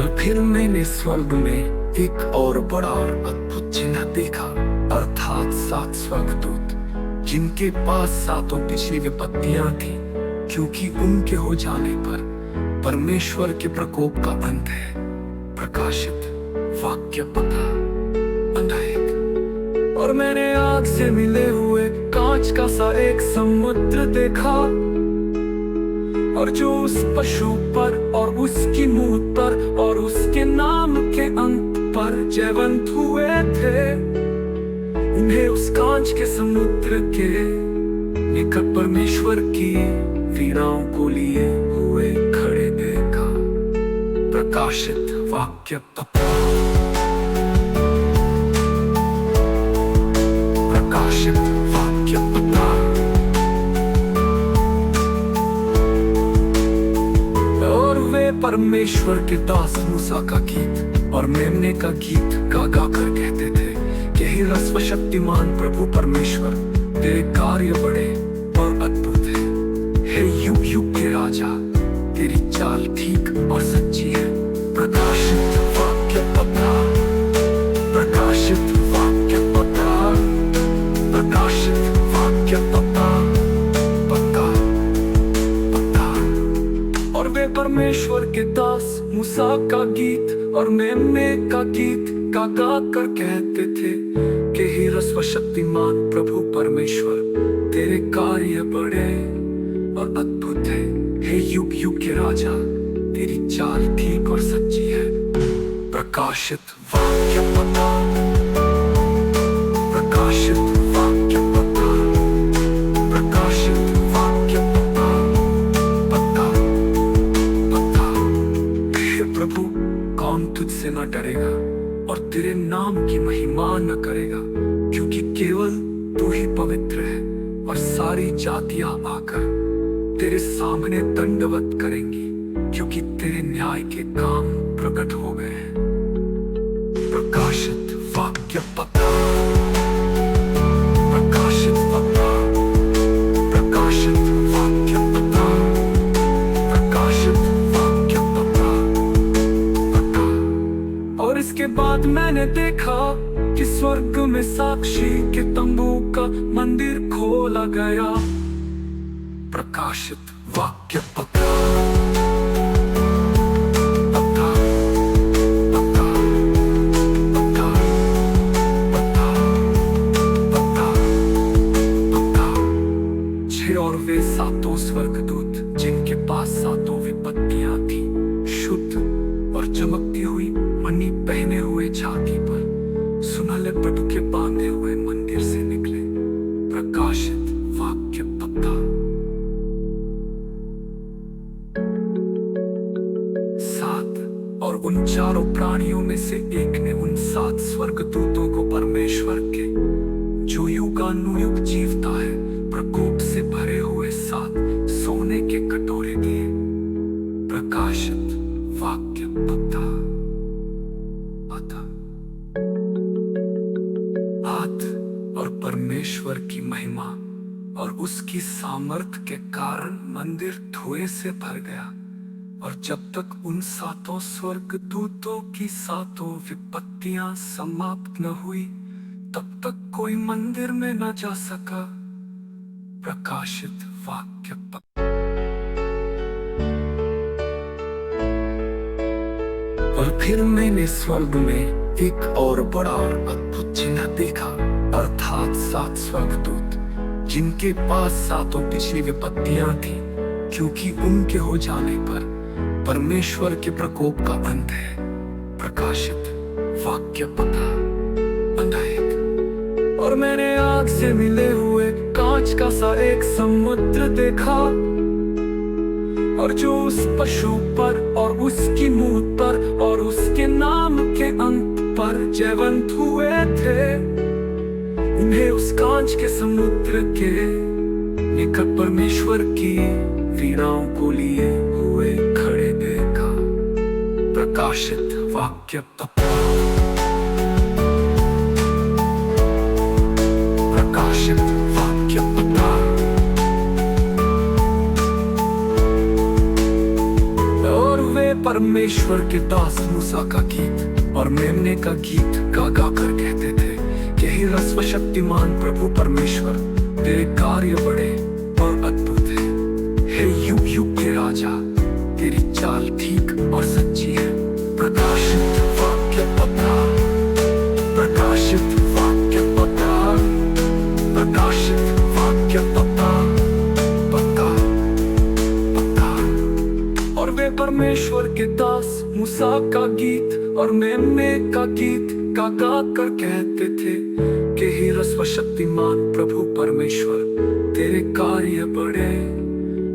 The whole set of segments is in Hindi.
और फिर मैंने स्वर्ग में एक और बड़ा और अद्भुत चिन्ह देखा, अर्थात 7 स्वर्गदूत जिनके पास 7 पिछली विपत्तियां थी, क्योंकि उनके हो जाने पर परमेश्वर के प्रकोप का अंत है। प्रकाशित वाक्य पता अध्याय। और मैंने आग से मिले हुए कांच का सा एक समुद्र देखा, और जो उस पशु पर और उसकी मूरत पर और उसके नाम के अंत पर जयवंत हुए थे, उन्हें उस कांच के समुद्र के निकट परमेश्वर की वीणाओं को लिए हुए खड़े देखा। प्रकाशित वाक्य पता। प्रकाशित वाक्य पता। और वे परमेश्वर के दास मूसा का गीत और मेमने का गीत गा गा कर कहते थे कि हे सर्वशक्तिमान प्रभु परमेश्वर, तेरे कार्य बड़े और अद्भुत है। हे युग युग के राजा, तेरी चाल ठीक और सच्ची है। प्रकाशित वाक्य पता। प्रकाशित वाक्य पता। प्रकाशित वाक्य पता। पता पता। और वे परमेश्वर के दास मूसा का गीत और मेमने का गीत गा गा कर कहते थे कि हे सर्वशक्तिमान प्रभु परमेश्वर, तेरे कार्य बड़े और अद्भुत है। हे युग युग के राजा, तेरी चाल ठीक और सच्ची है। प्रकाशित वाक्य पता। प्रकाशित वाक्य पता। प्रकाशित वाक्य पता। पता पता। हे प्रभु, कौन तुझसे न डरेगा और तेरे नाम की महिमा न करेगा, क्योंकि केवल तू ही पवित्र है और सारी जातियां आकर तेरे सामने दंडवत करेंगी, क्योंकि तेरे न्याय के काम प्रकट हो गए हैं। प्रकाशित वाक्य पता। प्रकाशित पता। प्रकाशित वाक्य पता। प्रकाशित वाक्य पता। पता। और इसके बाद मैंने देखा कि स्वर्ग में साक्षी के तंबू का मंदिर खोला गया। प्रकाशित वाक्य पता। पता पता पता पता पता पता। 6 और वे 7 स्वर्गदूत जिनके पास 7 विपत्तियां थी, शुद्ध और चमकती हुई मणि पहने हुए छाती पर सुनहले पटुके बांधे हुए मंदिर से निकले। प्रकाशित वाक्य पता। 7 और उन चारों प्राणियों में से एक ने उन 7 स्वर्गदूतों को परमेश्वर के, जो युगानुयुग जीवता है, प्रकोप से भरे हुए 7 सोने के कटोरे दिए। प्रकाशित वाक्य पता। हाथ और परमेश्वर की महिमा और उसकी सामर्थ के कारण मंदिर धुएं से भर गया, और जब तक उन 7 स्वर्गदूतों की 7 विपत्तियां समाप्त न हुई, तब तक कोई मंदिर में न जा सका। प्रकाशित वाक्य पता। और फिर मैंने स्वर्ग में एक और बड़ा और अद्भुत चिन्ह देखा, अर्थात 7 स्वर्गदूत जिनके पास 7 पिछली विपत्तियां थी, क्योंकि उनके हो जाने पर परमेश्वर के प्रकोप का अंत है। प्रकाशित वाक्य पता अध्याय। और मैंने आग से मिले हुए कांच का सा एक समुद्र देखा, और जो उस पशु पर और उसकी मूरत पर और उसके नाम के अंत पर जयवंत हुए थे, उन्हें उस कांच के समुद्र के निकट परमेश्वर की वीणाओं को लिए हुए खड़े देखा। प्रकाशित वाक्य पता। प्रकाशित वाक्य पता। परमेश्वर के दास मूसा का गीत और मेमने का गीत गा गा कर कहते थे कि हे सर्वशक्तिमान प्रभु परमेश्वर, तेरे कार्य बड़े और अद्भुत है। हे युग युग के राजा, तेरी चाल ठीक और सच्ची है। प्रकाशित वाक्य पता, प्रकाशित वाक्य पता, प्रकाशित वाक्य पता, पता पता। और वे परमेश्वर के दास मूसा का गीत और मेमने का गीत गा गा कर कहते थे कि हे सर्वशक्तिमान प्रभु परमेश्वर, तेरे कार्य बड़े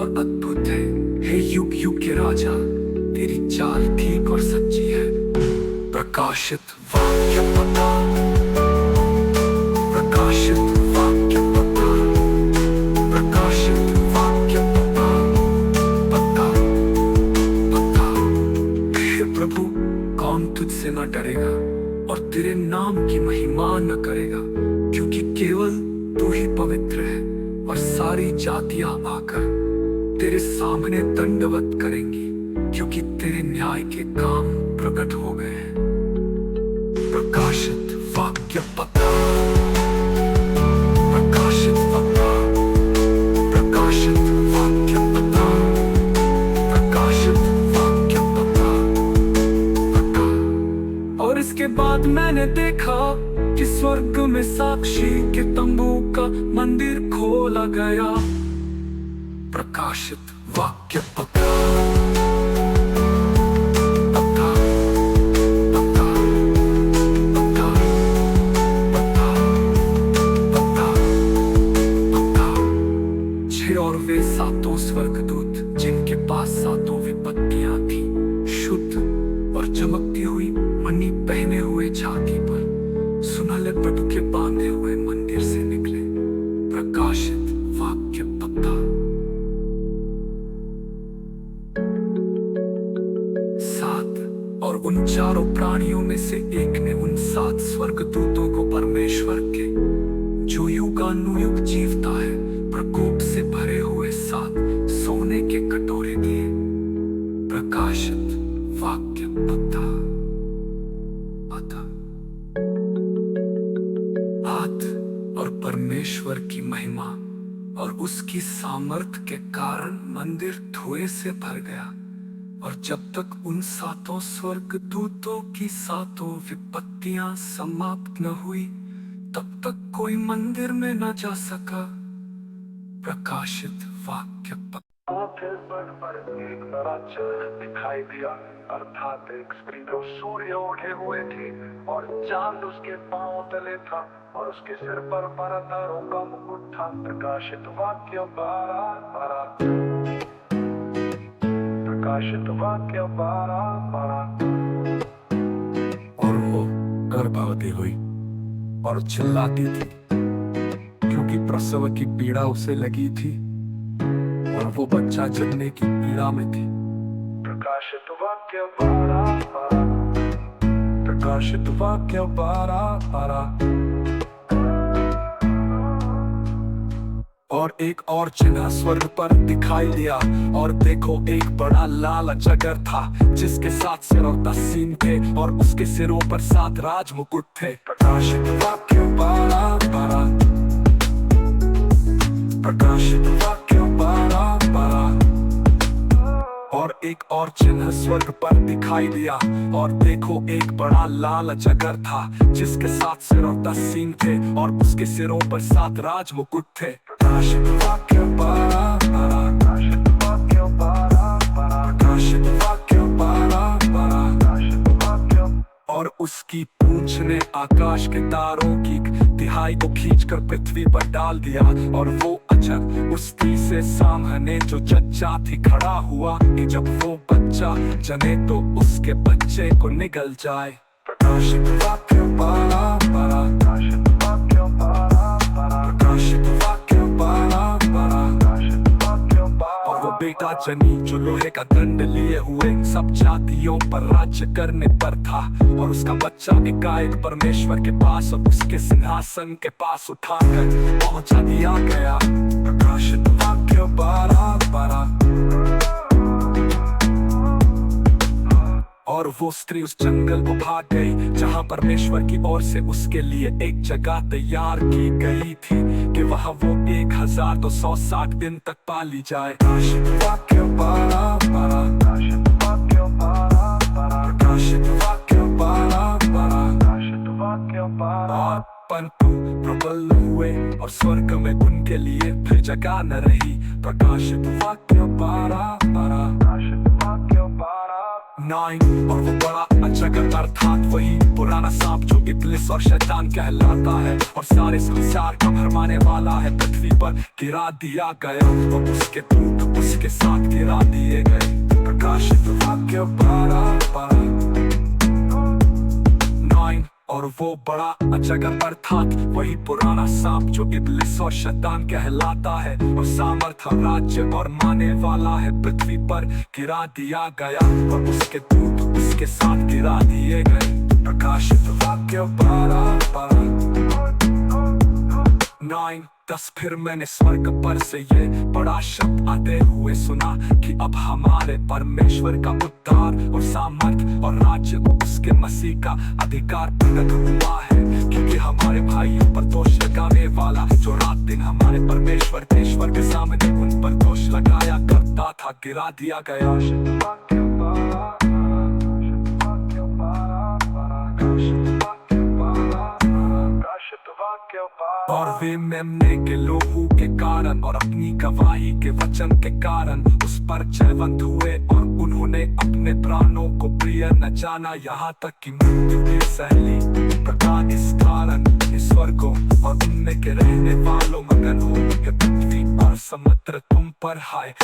और अद्भुत है। हे युग युग के राजा, तेरी चाल ठीक और सच्ची है। प्रकाशित वाक्य पता, प्रकाशित वाक्य पता, प्रकाशित वाक्य पता, पता पता। हे प्रभु, कौन तुझसे न डरेगा और तेरे नाम की महिमा न करेगा, क्योंकि केवल तू ही पवित्र है और सारी जातियां आकर तेरे सामने दंडवत करेंगी, क्योंकि तेरे न्याय के काम प्रकट हो गए हैं। प्रकाशित वाक्य पता, प्रकाशित पता, प्रकाशित वाक्य पता, प्रकाशित वाक्य पता, पता। और इसके बाद मैंने देखा कि स्वर्ग में साक्षी के तंबू का मंदिर खोला गया। प्रकाशित वाक्य पता, पता पता, पता पता, पता पता। 6 और वे सातों स्वर्गदूत, जिनके पास सातों विपत्तियां थी, शुद्ध और चमकती हुई मणि पहने हुए छाती पर सुनहले पटु के बांधे हुए मंदिर से निकले। प्रकाशित वाक्य पता। और उन चारों प्राणियों में से एक ने उन 7 स्वर्गदूतों को परमेश्वर के, जो युगानुयुग जीवता है, प्रकोप से भरे हुए 7 सोने के कटोरे दिए। प्रकाशित वाक्य पता, पता। हाथ और परमेश्वर की महिमा और उसकी सामर्थ के कारण मंदिर धुएं से भर गया, और जब तक उन 7 स्वर्गदूतों की 7 विपत्तियां समाप्त न हुई, तब तक कोई मंदिर में न जा सका। प्रकाशित वाक्य पता। फिर बड़ पर एक बड़ा चंद्र दिखाई दिया, अर्थात एक स्त्री जो सूर्य उठे हुए थी, और चांद उसके पांव तले था, और उसके सिर पर 12 तारों का मुकुट था। प्रकाशित वाक्य 12:12, प्रकाशित वाक्य 12:12। और वो गर्भवती हुई और चिल्लाती थी, क्योंकि प्रसव की पीड़ा उसे लगी थी, और वो बच्चा जन्मने की पीड़ा में थी। प्रकाशित वाक्य 12:12, प्रकाशित वाक्य 12:12। और एक और चिन्ह स्वर्ग पर दिखाई दिया, और देखो एक बड़ा लाल अजगर था, जिसके 7 सिर और 10 सींग थे, और उसके सिरों पर 7 राज मुकुट थे। प्रकाशित वाक्य 12:12, प्रकाशित वाक्य 12:12। और एक और चिन्ह स्वर्ग पर दिखाई दिया, और देखो एक बड़ा लाल अजगर था, जिसके 7 सिर और 10 सींग थे, और उसके सिरों पर 7 राज मुकुट थे। प्रकाशित वाक्य 12:12, प्रकाशित वाक्य 12:12, प्रकाशित वाक्य 12:12, प्रकाशित वाक्य। और उसकी पूंछ ने आकाश के तारों की तिहाई को खींचकर पृथ्वी पर डाल दिया, और वो अजगर उस स्त्री से सामने जो जच्चा थी खड़ा हुआ, कि जब वो बच्चा जने तो उसके बच्चे को निगल जाए। प्रकाशित वाक्य 12:12, प्रकाशित वाक्य 12:12, प्रकाशित वाक्य 12:12, प्रकाशित वाक्य 12:12। और वो बेटा जनी जो लोहे का दंड लिए हुए सब जातियों पर राज्य करने पर था, और उसका बच्चा एकाएक परमेश्वर के पास और उसके सिंहासन के पास उठाकर पहुंचा दिया गया। प्रकाशित वाक्य 12:12, वो स्त्री उस जंगल को भाग गई जहाँ परमेश्वर की ओर से उसके लिए एक जगह तैयार की गई थी कि वहाँ वो 1260 दिन तक पाली जाए। प्रकाशित वाक्य 12:12, प्रकाशित वाक्य 12:12, प्रकाशित वाक्य 12:12। प्रकाशित वाक्य 12:12। परंतु प्रबल हुए और स्वर्ग में उनके लिए फिर जगह न रही। प्रकाशित वाक्य 12:12, प्रकाशित वाक्य 12:12। 9 और वो बड़ा अजगर अर्थात वही पुराना सांप जो इब्लिस और शैतान कहलाता है और सारे संसार का भरमाने वाला है, पृथ्वी पर गिरा दिया गया और उसके दूत उसके साथ गिरा दिए गए। प्रकाशित वाक्य 12:12। 9 और वो बड़ा अजगर अर्थात वही पुराना सांप जो इब्लिस और शैतान कहलाता है और सामर्थ राज्य और माने वाला है, पृथ्वी पर गिरा दिया गया और उसके दूत उसके साथ गिरा दिए गए। प्रकाशित वाक्य 12:12। 9:10 फिर मैंने स्वर्ग पर से ये बड़ा शब्द आते हुए सुना कि अब हमारे परमेश्वर का उद्धार और सामर्थ और राज्य को उसके मसीह का अधिकार प्रकट हुआ है, क्योंकि हमारे भाइयों पर दोष लगाने वाला जो रात दिन हमारे परमेश्वर के सामने उन पर दोष लगाया करता था गिरा दिया गया। वाक्य 12:12, वाक्य 12:12, वाक्य 12:12, वाक्य 12:12। और वे मेमने के लोगों के कारण और अपनी गवाही के वचन के कारण उस पर जयवंत हुए और उन्होंने अपने प्राणों को प्रिय न जाना, यहाँ तक कि मृत्यु भी सह ली। प्रकार इस कारण ईश्वर को और उनमें के रहने वालों मगन हो कि पृथ्वी और समुद्र तुम पर हाय।